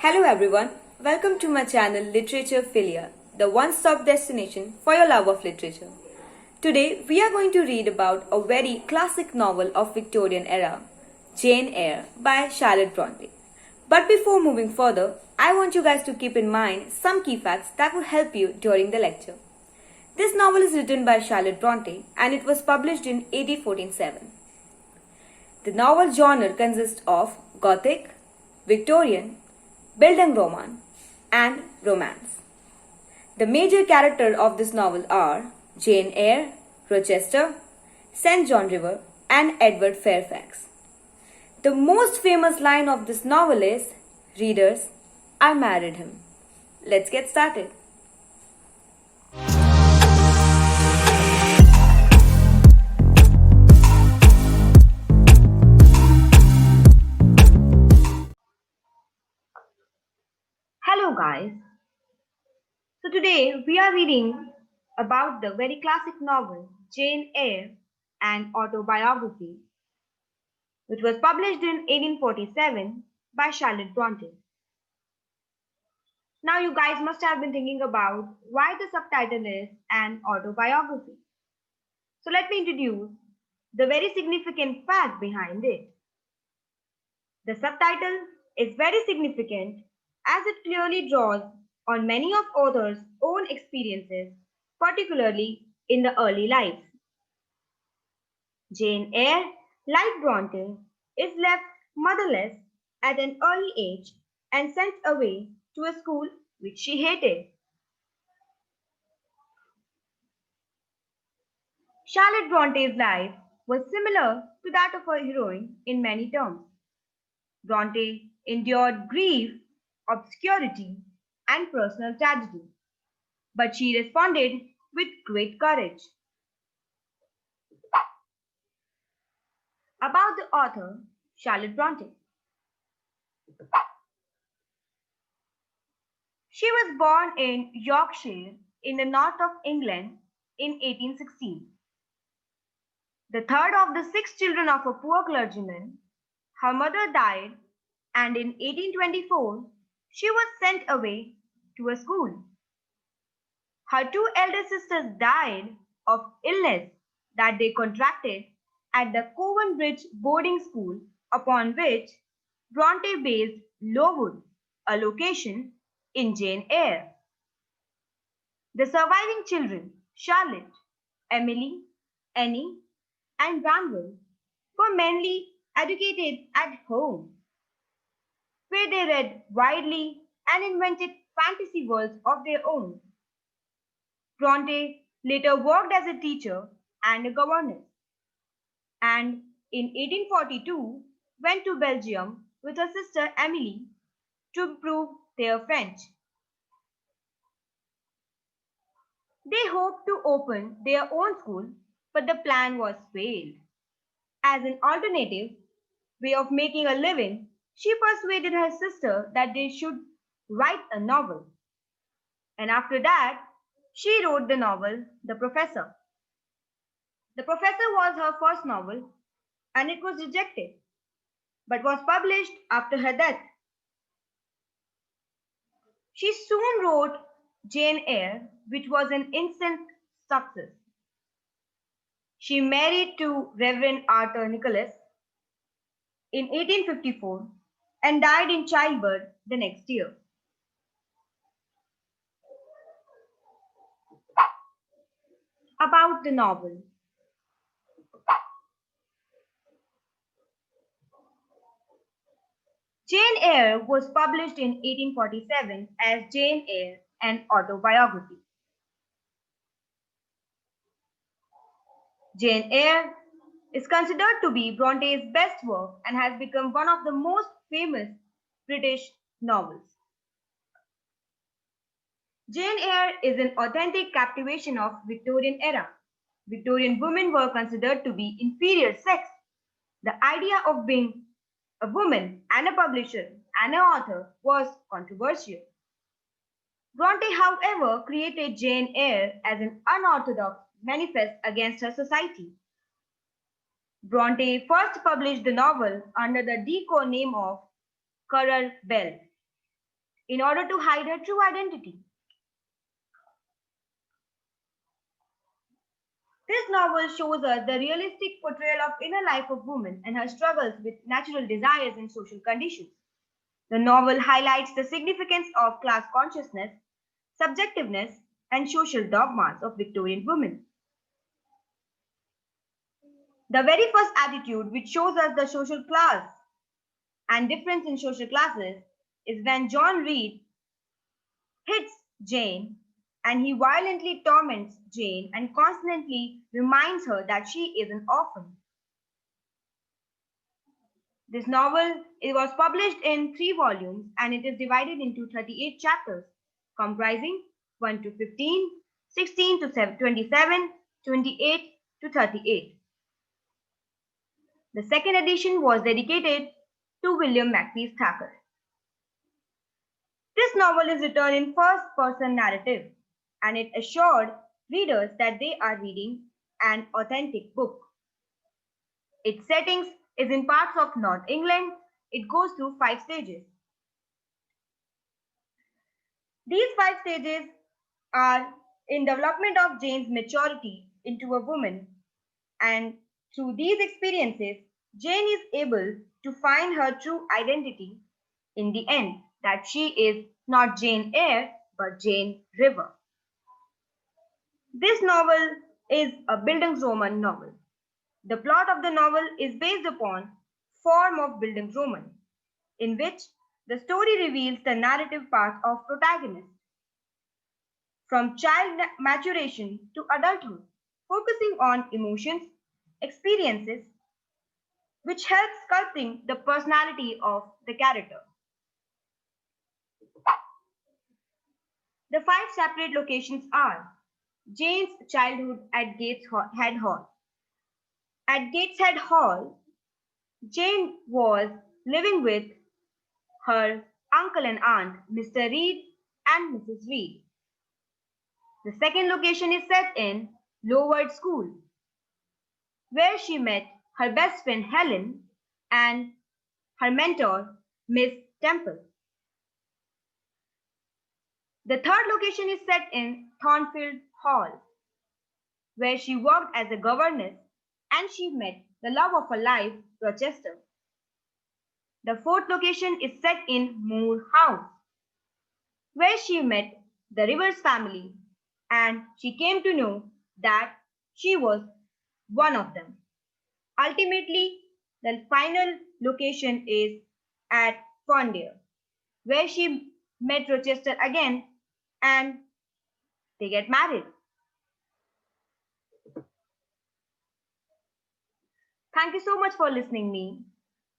Hello everyone, welcome to my channel Literature Philia, the one-stop destination for your love of literature. Today we are going to read about a very classic novel of Victorian era, Jane Eyre by Charlotte Bronte. But before moving further, I want you guys to keep in mind some key facts that will help you during the lecture. This novel is written by Charlotte Bronte and it was published in AD 1407. The novel genre consists of Gothic, Victorian, Bildungsroman, and romance. The major characters of this novel are Jane Eyre, Rochester, St. John River, and Edward Fairfax. The most famous line of this novel is, "Readers, I married him." Let's get started. Hello guys. So today we are reading about the very classic novel Jane Eyre, an autobiography, which was published in 1847 by Charlotte Bronte. Now you guys must have been thinking about why the subtitle is an autobiography. So let me introduce the very significant fact behind it. The subtitle is very significant as it clearly draws on many of author's own experiences, particularly in the early lives. Jane Eyre, like Bronte, is left motherless at an early age and sent away to a school which she hated. Charlotte Bronte's life was similar to that of her heroine in many terms. Bronte endured grief, obscurity, and personal tragedy, but she responded with great courage. About the author, Charlotte Bronte. She was born in Yorkshire in the north of England in 1816. The third of the six children of a poor clergyman, her mother died, and in 1824 she was sent away to a school. Her two elder sisters died of illness that they contracted at the Cowan Bridge boarding school upon which Bronte based Lowood, a location in Jane Eyre. The surviving children, Charlotte, Emily, Annie, and Branwell, were mainly educated at home, where they read widely and invented fantasy worlds of their own. Bronte later worked as a teacher and a governess, and in 1842 went to Belgium with her sister Emily to improve their French. They hoped to open their own school, but the plan was failed. As an alternative way of making a living, she persuaded her sister that they should write a novel. And after that, she wrote the novel The Professor. The Professor was her first novel and it was rejected, but was published after her death. She soon wrote Jane Eyre, which was an instant success. She married to Reverend Arthur Nicholas in 1854 and died in childbirth the next year. About the novel. Jane Eyre was published in 1847 as Jane Eyre, an autobiography. Jane Eyre is considered to be Bronte's best work and has become one of the most famous British novels. Jane Eyre is an authentic captivation of Victorian era. Victorian women were considered to be inferior sex. The idea of being a woman and a publisher and an author was controversial. Bronte, however, created Jane Eyre as an unorthodox manifest against her society. Bronte first published the novel under the decor name of Currer Bell. in order to hide her true identity. This novel shows us the realistic portrayal of inner life of women and her struggles with natural desires and social conditions. The novel highlights the significance of class consciousness, subjectiveness, and social dogmas of Victorian women. The very first attitude which shows us the social class and difference in social classes is when John Reed hits Jane and he violently torments Jane and constantly reminds her that she is an orphan. This novel it was published in 3 volumes and it is divided into 38 chapters comprising 1 to 15, 16 to 27, 28 to 38. The second edition was dedicated to William Makepeace Thacker. This novel is written in first-person narrative and it assured readers that they are reading an authentic book. Its settings is in parts of North England. It goes through 5 stages. These 5 stages are in development of Jane's maturity into a woman, and through these experiences, Jane is able to find her true identity in the end, that she is not Jane Eyre but Jane River. This novel is a Bildungsroman novel. The plot of the novel is based upon form of Bildungsroman, in which the story reveals the narrative path of protagonist from child maturation to adulthood, focusing on emotions, experiences, which helps sculpting the personality of the character. The 5 separate locations are Jane's childhood at Gateshead Hall. At Gateshead Hall, Jane was living with her uncle and aunt, Mr. Reed and Mrs. Reed. The second location is set in Lowood School, where she met her best friend Helen and her mentor, Miss Temple. The third location is set in Thornfield Hall, where she worked as a governess and she met the love of her life, Rochester. The fourth location is set in Moor House, where she met the Rivers family and she came to know that she was one of them. Ultimately, the final location is at Fondare, where she met Rochester again and they get married. Thank you so much for listening me.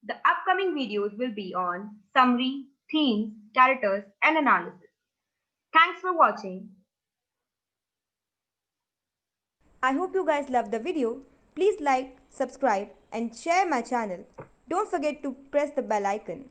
The upcoming videos will be on summary, themes, characters, and analysis. Thanks for watching. I hope you guys loved the video. Please like, subscribe, and share my channel. Don't forget to press the bell icon.